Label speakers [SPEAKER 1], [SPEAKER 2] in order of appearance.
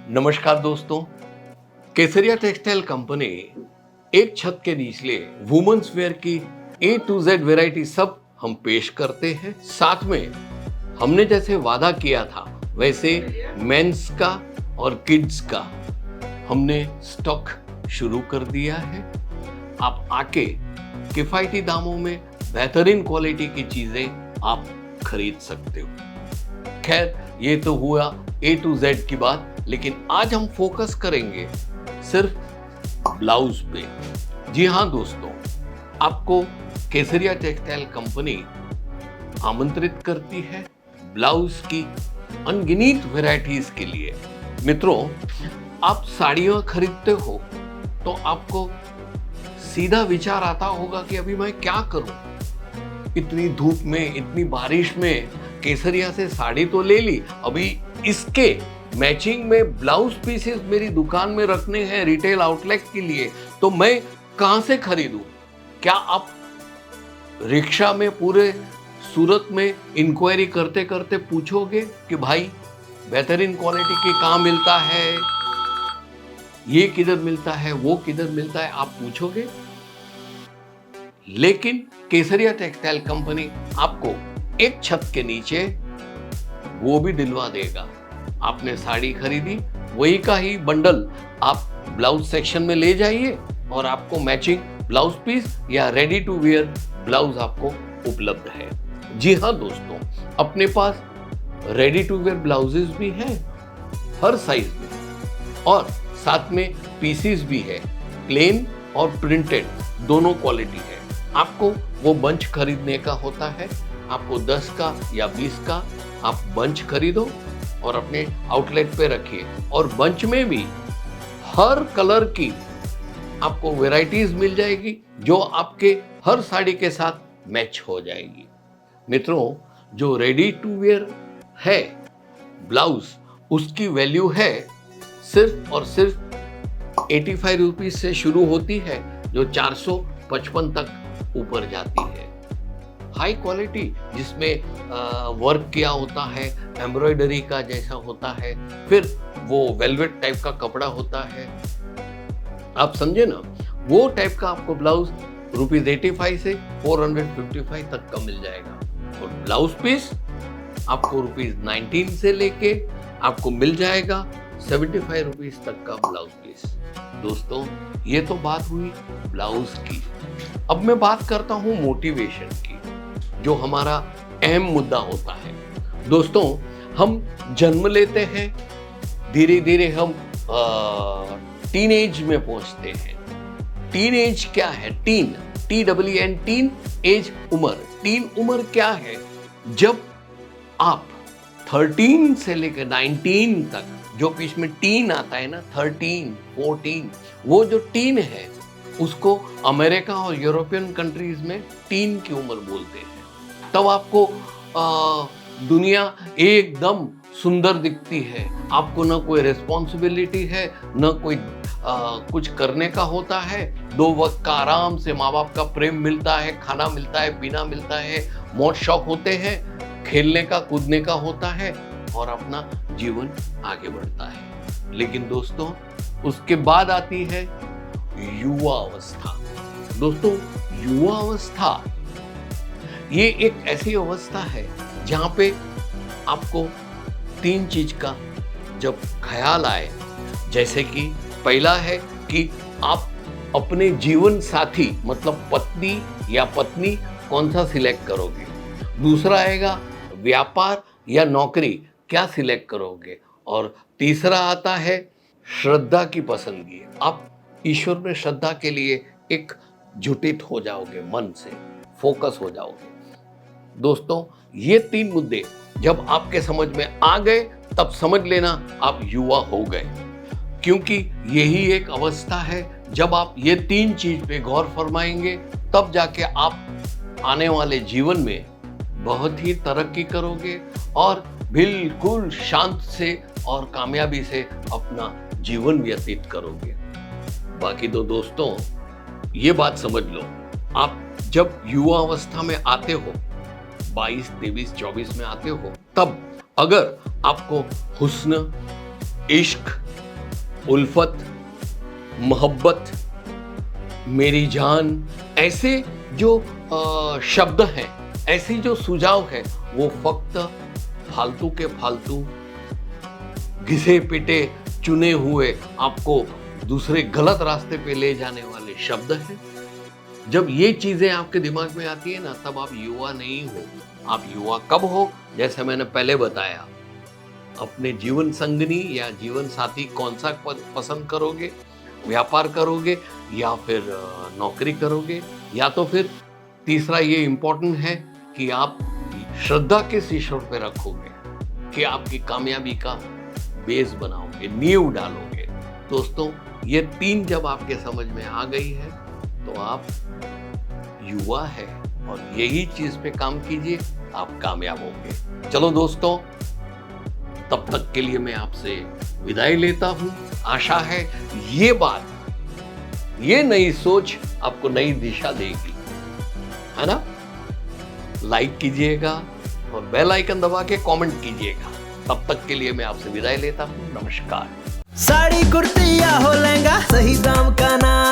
[SPEAKER 1] नमस्कार दोस्तों, केसरिया textile company एक छत के नीचे वुमेन्स वेयर की ए टू जेड वैरायटी सब हम पेश करते हैं। साथ में हमने जैसे वादा किया था वैसे मेंस का और किड्स का हमने स्टॉक शुरू कर दिया है। आप आके किफायती दामों में बेहतरीन क्वालिटी की चीजें आप खरीद सकते हो। खैर, ये तो हुआ ए टू जेड की बात, लेकिन आज हम फोकस करेंगे सिर्फ ब्लाउज पे। जी हाँ दोस्तों, आपको केसरिया टेक्सटाइल कंपनी आमंत्रित करती है ब्लाउज की अनगिनत वैरायटीज के लिए। मित्रों, आप साड़ियां खरीदते हो तो आपको सीधा विचार आता होगा कि अभी मैं क्या करूं। इतनी धूप में, इतनी बारिश में केसरिया से साड़ी तो ले ली, अभी इसके मैचिंग में ब्लाउज पीसेस मेरी दुकान में रखने हैं रिटेल आउटलेट के लिए, तो मैं कहां से खरीदूं? क्या आप रिक्शा में पूरे सूरत में इंक्वायरी करते करते पूछोगे कि भाई बेहतरीन क्वालिटी की कहां मिलता है, ये किधर मिलता है, वो किधर मिलता है, आप पूछोगे? लेकिन केसरिया टेक्सटाइल कंपनी आपको एक छत के नीचे वो भी दिलवा देगा। आपने साड़ी खरीदी, वही का ही बंडल आप ब्लाउज सेक्शन में ले जाइए और आपको मैचिंग ब्लाउज पीस या रेडी टू वियर ब्लाउज आपको उपलब्ध है। जी हाँ दोस्तों, अपने पास रेडी टू वियर ब्लाउजेस भी हैं हर साइज में, और साथ में पीसीस भी है, प्लेन और प्रिंटेड दोनों क्वालिटी है। आपको वो बंच खरीदने का होता है, आपको 10 का या 20 का आप बंच खरीदो और अपने आउटलेट पे रखिए, और बंच में भी हर कलर की आपको वैरायटीज मिल जाएगी जो आपके हर साड़ी के साथ मैच हो जाएगी। मित्रों, जो रेडी टू वियर है ब्लाउज, उसकी वैल्यू है सिर्फ और सिर्फ 85 रुपीज से शुरू होती है, जो 455 तक ऊपर जाती है। हाई क्वालिटी जिसमें वर्क किया होता है, एम्ब्रॉयडरी का जैसा होता है, फिर वो वेलवेट टाइप का कपड़ा होता है, आप समझे ना, वो टाइप का आपको ब्लाउज ₹85 से 455 तक का मिल जाएगा। और ब्लाउज पीस आपको ₹19 से लेके आपको मिल जाएगा 75 रुपीज तक का ब्लाउज पीस। दोस्तों, ये तो बात हुई ब्लाउज की। अब मैं बात करता हूं मोटिवेशन की, जो हमारा अहम मुद्दा होता है। दोस्तों, हम जन्म लेते हैं, धीरे धीरे हम टीन एज में पहुंचते हैं। टीन एज क्या है? टीन, TEEN, टीन एज, उम्र। टीन उम्र क्या है? जब आप 13 से लेकर 19 तक, जो बीच में टीन आता है ना, 13, 14, वो जो टीन है उसको अमेरिका और यूरोपियन कंट्रीज में टीन की उम्र बोलते हैं। तब आपको दुनिया एकदम सुंदर दिखती है, आपको ना कोई रिस्पॉन्सिबिलिटी है, ना कोई कुछ करने का होता है, 2 वक्त का आराम से माँ बाप का प्रेम मिलता है, खाना मिलता है, पीना मिलता है, मौज शौक होते हैं, खेलने का कूदने का होता है, और अपना जीवन आगे बढ़ता है। लेकिन दोस्तों, उसके बाद आती है युवा अवस्था। दोस्तों, युवा अवस्था ये एक ऐसी अवस्था है जहां पे आपको 3 चीज का जब ख्याल आए, जैसे कि पहला है कि आप अपने जीवन साथी मतलब पत्नी या पत्नी कौन सा सिलेक्ट करोगे, दूसरा आएगा व्यापार या नौकरी क्या सिलेक्ट करोगे, और तीसरा आता है श्रद्धा की पसंदगी। आप ईश्वर में श्रद्धा के लिए एक जुटित हो जाओगे, मन से फोकस हो जाओगे। दोस्तों, ये 3 मुद्दे जब आपके समझ में आ गए, तब समझ लेना आप युवा हो गए, क्योंकि यही एक अवस्था है जब आप ये 3 चीज पे गौर फरमाएंगे, तब जाके आप आने वाले जीवन में बहुत ही तरक्की करोगे और बिल्कुल शांत से और कामयाबी से अपना जीवन व्यतीत करोगे। बाकी तो दोस्तों, ये बात समझ लो, आप जब युवा अवस्था में आते हो, 22, 23, 24 में आते हो, तब अगर आपको हुस्न, इश्क, उल्फत, मोहब्बत, मेरी जान, ऐसे जो शब्द हैं, ऐसे जो सुझाव है, वो फक्त फालतू के फालतू, घिसे पिटे, चुने हुए, आपको दूसरे गलत रास्ते पे ले जाने वाले शब्द हैं। जब ये चीजें आपके दिमाग में आती है ना, तब आप युवा नहीं हो। आप युवा कब हो? जैसे मैंने पहले बताया, अपने जीवन संगनी या जीवन साथी कौन सा पसंद करोगे? व्यापार करोगे या फिर नौकरी करोगे, या तो फिर तीसरा ये इंपॉर्टेंट है कि आप श्रद्धा किस ईश्वर पे रखोगे, कि आपकी कामयाबी का बेस बनाओगे, नींव डालोगे। दोस्तों, ये 3 जब आपके समझ में आ गई है तो आप युवा है, और यही चीज पे काम कीजिए, आप कामयाब होंगे। चलो दोस्तों, तब तक के लिए मैं आपसे विदाई लेता हूं। आशा है ये बात, ये नई सोच आपको नई दिशा देगी, है ना? लाइक कीजिएगा और बेल आइकन दबा के कमेंट कीजिएगा। तब तक के लिए मैं आपसे विदाई लेता हूं। नमस्कार।
[SPEAKER 2] साड़ी कुर्ती या हो लहंगा, सही दाम का नाम